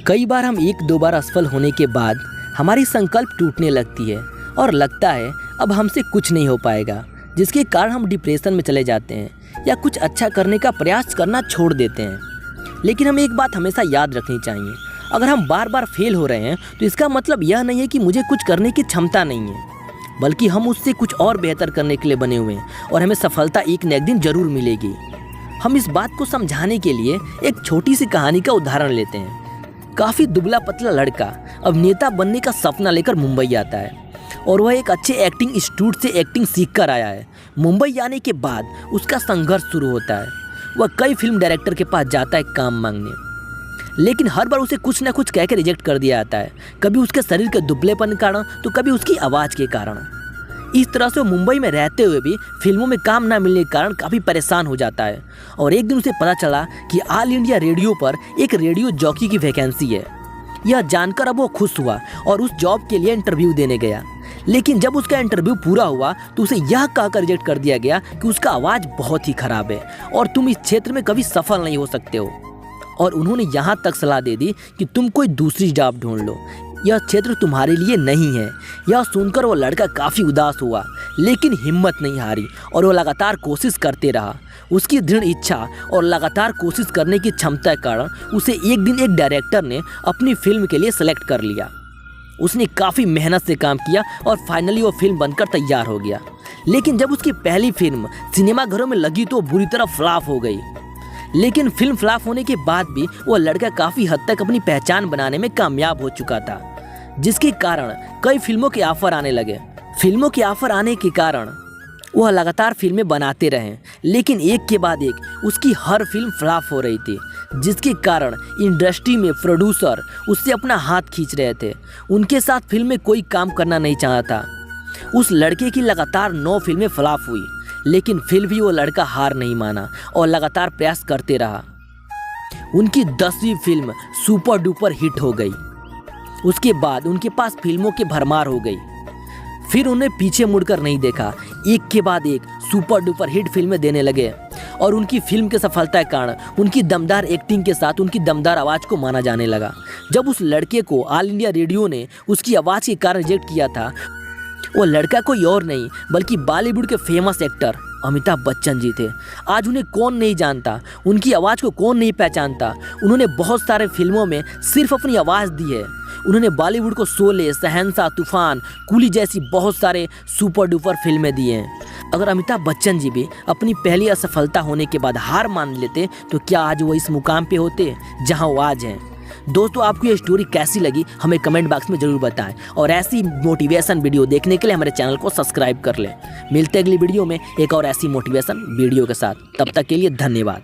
कई बार हम एक दो बार असफल होने के बाद हमारी संकल्प टूटने लगती है और लगता है अब हमसे कुछ नहीं हो पाएगा, जिसके कारण हम डिप्रेशन में चले जाते हैं या कुछ अच्छा करने का प्रयास करना छोड़ देते हैं। लेकिन हमें एक बात हमेशा याद रखनी चाहिए, अगर हम बार बार फेल हो रहे हैं तो इसका मतलब यह नहीं है कि मुझे कुछ करने की क्षमता नहीं है, बल्कि हम उससे कुछ और बेहतर करने के लिए बने हुए हैं और हमें सफलता एक न एक दिन जरूर मिलेगी। हम इस बात को समझाने के लिए एक छोटी सी कहानी का उदाहरण लेते हैं। काफ़ी दुबला पतला लड़का अभिनेता बनने का सपना लेकर मुंबई आता है और वह एक अच्छे एक्टिंग इंस्टीट्यूट से एक्टिंग सीख कर आया है। मुंबई आने के बाद उसका संघर्ष शुरू होता है। वह कई फिल्म डायरेक्टर के पास जाता है काम मांगने, लेकिन हर बार उसे कुछ ना कुछ कह के रिजेक्ट कर दिया जाता है, कभी उसके शरीर के दुबलेपन के कारण तो कभी उसकी आवाज़ के कारण। इस तरह से वो मुंबई में रहते हुए भी फिल्मों में काम ना मिलने के कारण काफ़ी परेशान हो जाता है और एक दिन उसे पता चला कि ऑल इंडिया रेडियो पर एक रेडियो जॉकी की वैकेंसी है। यह जानकर अब वो खुश हुआ और उस जॉब के लिए इंटरव्यू देने गया। लेकिन जब उसका इंटरव्यू पूरा हुआ तो उसे यह कहकर रिजेक्ट कर दिया गया कि उसका आवाज़ बहुत ही ख़राब है और तुम इस क्षेत्र में कभी सफल नहीं हो सकते हो। और उन्होंने यहाँ तक सलाह दे दी कि तुम कोई दूसरी जॉब ढूंढ लो, यह क्षेत्र तुम्हारे लिए नहीं है। यह सुनकर वो लड़का काफ़ी उदास हुआ, लेकिन हिम्मत नहीं हारी और वो लगातार कोशिश करते रहा। उसकी दृढ़ इच्छा और लगातार कोशिश करने की क्षमता के कारण उसे एक दिन एक डायरेक्टर ने अपनी फिल्म के लिए सेलेक्ट कर लिया। उसने काफ़ी मेहनत से काम किया और फाइनली वो फिल्म बनकर तैयार हो गया। लेकिन जब उसकी पहली फिल्म सिनेमाघरों में लगी तो बुरी तरह फ्लॉप हो गई। लेकिन फिल्म फ्लॉप होने के बाद भी वो लड़का काफ़ी हद तक अपनी पहचान बनाने में कामयाब हो चुका था, जिसके कारण कई फिल्मों के ऑफर आने लगे। फिल्मों के ऑफर आने के कारण वह लगातार फिल्में बनाते रहे, लेकिन एक के बाद एक उसकी हर फिल्म फ्लॉप हो रही थी, जिसके कारण इंडस्ट्री में प्रोड्यूसर उससे अपना हाथ खींच रहे थे। उनके साथ फिल्म में कोई काम करना नहीं चाहता था। उस लड़के की लगातार 9 फिल्में फ्लॉप हुई, लेकिन फिर भी वो लड़का हार नहीं माना और लगातार प्रयास करते रहा। उनकी 10वीं फिल्म सुपर डुपर हिट हो गई। उसके बाद उनके पास फिल्मों के भरमार हो गई। फिर उन्हें पीछे मुड़कर नहीं देखा, एक के बाद एक सुपर डुपर हिट फिल्में देने लगे और उनकी फिल्म के सफलता के कारण उनकी दमदार एक्टिंग के साथ उनकी दमदार आवाज़ को माना जाने लगा। जब उस लड़के को ऑल इंडिया रेडियो ने उसकी आवाज़ के कारण रिजेक्ट किया था, वो लड़का कोई और नहीं बल्कि बॉलीवुड के फेमस एक्टर अमिताभ बच्चन जी थे। आज उन्हें कौन नहीं जानता, उनकी आवाज़ को कौन नहीं पहचानता। उन्होंने बहुत सारे फिल्मों में सिर्फ अपनी आवाज़ दी है। उन्होंने बॉलीवुड को शोले, शहंशाह, तूफान, कूली जैसी बहुत सारे सुपर डुपर फिल्में दी हैं। अगर अमिताभ बच्चन जी भी अपनी पहली असफलता होने के बाद हार मान लेते तो क्या आज वो इस मुकाम पे होते जहां वो आज हैं। दोस्तों, आपको ये स्टोरी कैसी लगी हमें कमेंट बॉक्स में ज़रूर बताएं और ऐसी मोटिवेशन वीडियो देखने के लिए हमारे चैनल को सब्सक्राइब कर लें। मिलते हैं अगली वीडियो में एक और ऐसी मोटिवेशन वीडियो के साथ। तब तक के लिए धन्यवाद।